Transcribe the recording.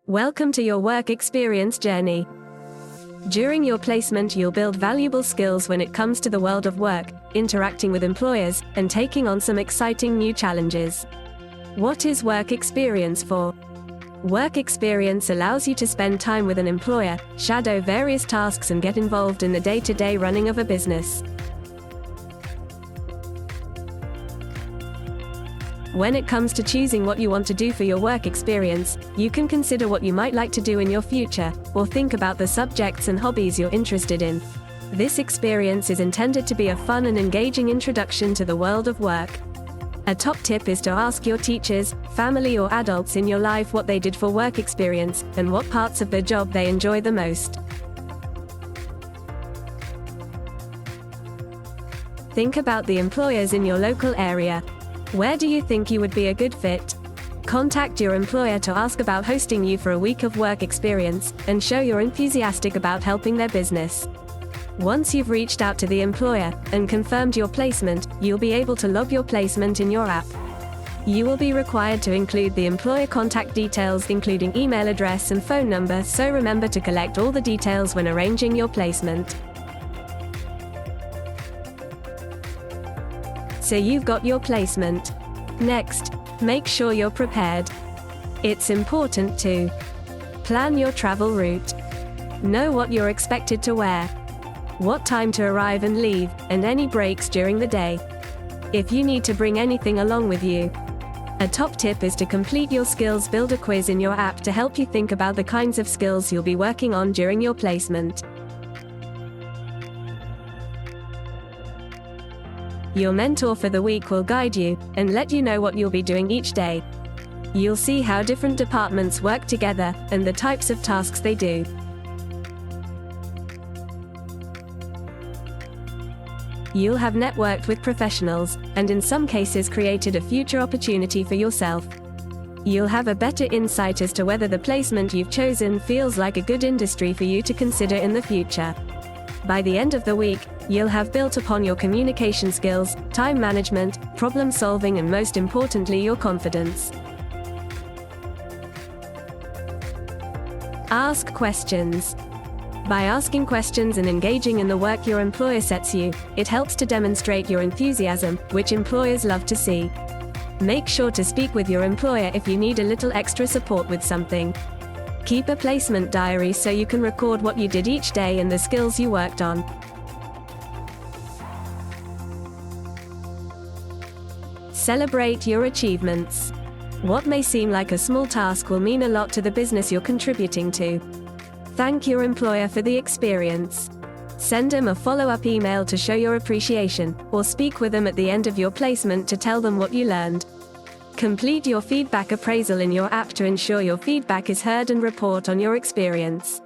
Welcome to your work experience journey. During your placement, you'll build valuable skills when it comes to the world of work, interacting with employers, and taking on some exciting new challenges. What is work experience for? Work experience allows you to spend time with an employer, shadow various tasks, and get involved in the day-to-day running of a business. When it comes to choosing what you want to do for your work experience, you can consider what you might like to do in your future, or think about the subjects and hobbies you're interested in. This experience is intended to be a fun and engaging introduction to the world of work. A top tip is to ask your teachers, family, or adults in your life what they did for work experience, and what parts of their job they enjoy the most. Think about the employers in your local area. Where do you think you would be a good fit? Contact your employer to ask about hosting you for a week of work experience, and show you're enthusiastic about helping their business. Once you've reached out to the employer and confirmed your placement, you'll be able to log your placement in your app. You will be required to include the employer contact details, including email address and phone number, so remember to collect all the details when arranging your placement. So you've got your placement. Next, make sure you're prepared. It's important to plan your travel route. Know what you're expected to wear, what time to arrive and leave, and any breaks during the day. If you need to bring anything along with you. A top tip is to complete your skills builder quiz in your app to help you think about the kinds of skills you'll be working on during your placement. Your mentor for the week will guide you and let you know what you'll be doing each day. You'll see how different departments work together and the types of tasks they do. You'll have networked with professionals, and in some cases created a future opportunity for yourself. You'll have a better insight as to whether the placement you've chosen feels like a good industry for you to consider in the future. By the end of the week, you'll have built upon your communication skills, time management, problem solving, and most importantly, your confidence. Ask questions. By asking questions and engaging in the work your employer sets you, it helps to demonstrate your enthusiasm, which employers love to see. Make sure to speak with your employer if you need a little extra support with something. Keep a placement diary so you can record what you did each day and the skills you worked on. Celebrate your achievements. What may seem like a small task will mean a lot to the business you're contributing to. Thank your employer for the experience. Send them a follow-up email to show your appreciation, or speak with them at the end of your placement to tell them what you learned. Complete your feedback appraisal in your app to ensure your feedback is heard and report on your experience.